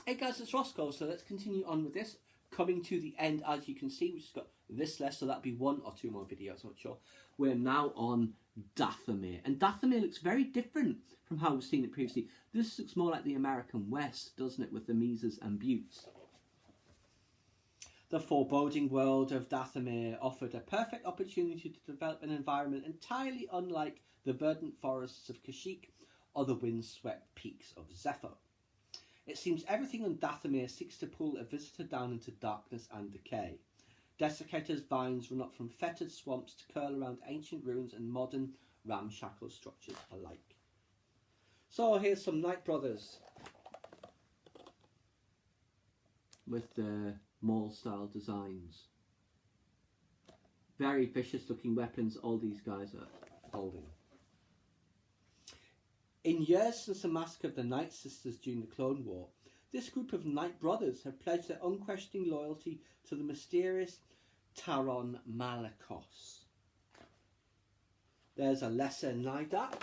Hey guys, it's Roscoe, so let's continue on with this. Coming to the end, as you can see, we've just got this left, so that'll be 1 or 2 more videos, I'm not sure. We're now on Dathomir, and Dathomir looks very different from how we've seen it previously. This looks more like the American West, doesn't it, with the mesas and buttes. The foreboding world of Dathomir offered a perfect opportunity to develop an environment entirely unlike the verdant forests of Kashyyyk or the windswept peaks of Zepho. It seems everything on Dathomir seeks to pull a visitor down into darkness and decay. Desiccated vines run up from fetid swamps to curl around ancient ruins and modern ramshackle structures alike. So here's some Night Brothers with the Maul style designs. Very vicious looking weapons all these guys are holding. In years since the massacre of the Night Sisters during the Clone War, this group of Night Brothers have pledged their unquestioning loyalty to the mysterious Taron Malicos. There's a lesser Nidak.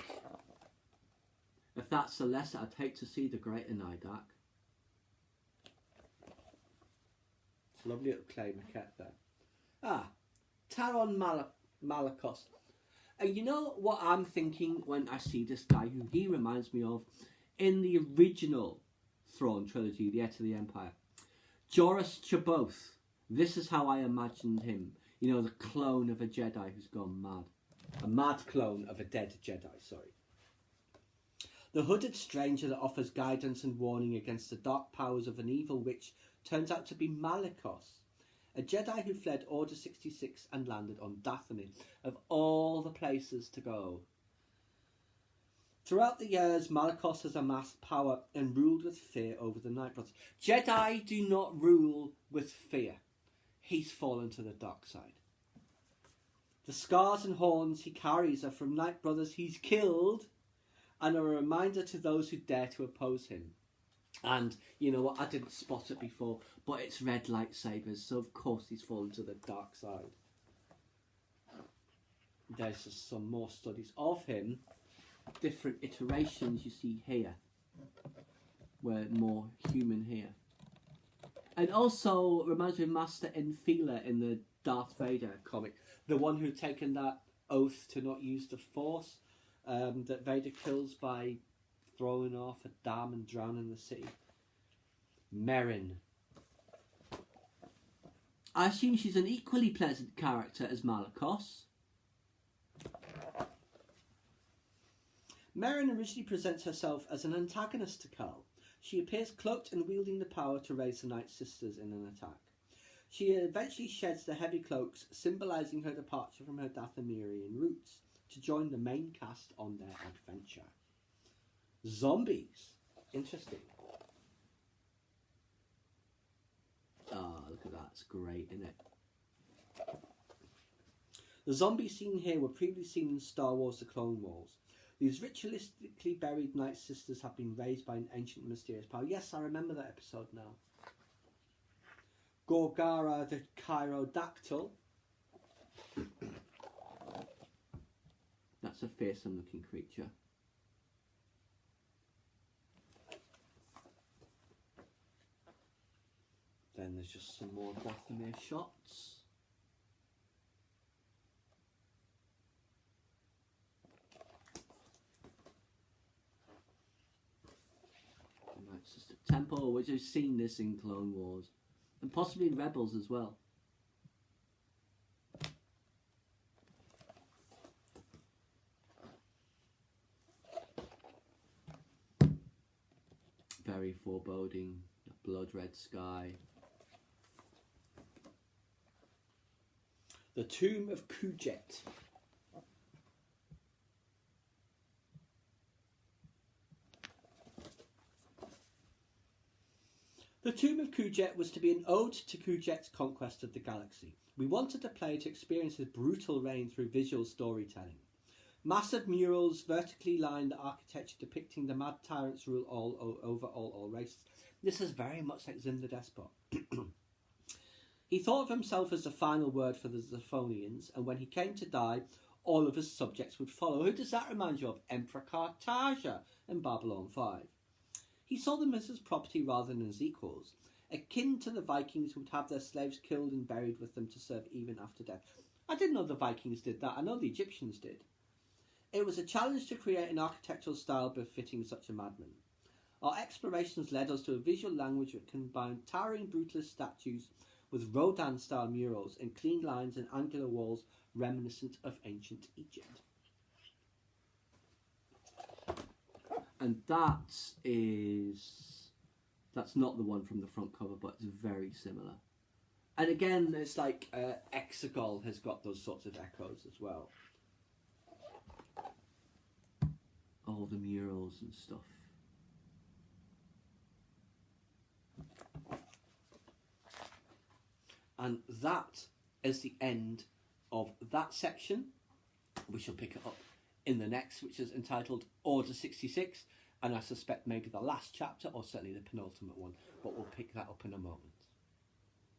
If that's the lesser, I'd hate to see the greater Nidak. It's a lovely little clay maquette there. Taron Malicos. And you know what I'm thinking when I see this guy, who he reminds me of in the original Throne trilogy, The Heir to the Empire. Joruus C'baoth. This is how I imagined him. You know, the clone of a Jedi who's gone mad. A mad clone of a dead Jedi, sorry. The hooded stranger that offers guidance and warning against the dark powers of an evil witch turns out to be Malicos, a Jedi who fled Order 66 and landed on Dathomir, of all the places to go. Throughout the years, Malicos has amassed power and ruled with fear over the Night Brothers. Jedi do not rule with fear. He's fallen to the dark side. The scars and horns he carries are from Night Brothers he's killed and are a reminder to those who dare to oppose him. And you know what, I didn't spot it before, but it's red lightsabers, so of course he's fallen to the dark side. There's just some more studies of him. Different iterations you see here. We're more human here. And also reminds me of Master Enfila in the Darth Vader comic. The one who'd taken that oath to not use the Force that Vader kills by throwing off a dam and drowning the city. Merrin. I assume she's an equally pleasant character as Malicos. Merrin originally presents herself as an antagonist to Cal. She appears cloaked and wielding the power to raise the Night Sisters in an attack. She eventually sheds the heavy cloaks, symbolising her departure from her Dathomirian roots to join the main cast on their adventure. Zombies. Interesting. Look at that. It's great, isn't it? The zombies seen here were previously seen in Star Wars The Clone Wars. These ritualistically buried Night Sisters have been raised by an ancient mysterious power. Yes, I remember that episode now. Gorgara the Chirodactyl. That's a fearsome looking creature. Then there's just some more Dathomir shots. It's just a temple, which I've seen this in Clone Wars. And possibly in Rebels as well. Very foreboding. Blood red sky. The Tomb of Kujet. The Tomb of Kujet was to be an ode to Kujet's conquest of the galaxy. We wanted the player to experience his brutal reign through visual storytelling. Massive murals vertically line the architecture depicting the mad tyrant's rule over all races. This is very much like Zim the Despot. He thought of himself as the final word for the Zaphonians, and when he came to die, all of his subjects would follow. Who does that remind you of? Emperor Cartagia in Babylon 5. He saw them as his property rather than as equals, akin to the Vikings who would have their slaves killed and buried with them to serve even after death. I didn't know the Vikings did that. I know the Egyptians did. It was a challenge to create an architectural style befitting such a madman. Our explorations led us to a visual language that combined towering brutalist statues with Rodin-style murals and clean lines and angular walls reminiscent of ancient Egypt. And that's not the one from the front cover, but it's very similar. And again, it's like Exegol has got those sorts of echoes as well. All the murals and stuff. And that is the end of that section. We shall pick it up in the next, which is entitled Order 66, and I suspect maybe the last chapter, or certainly the penultimate one, but we'll pick that up in a moment.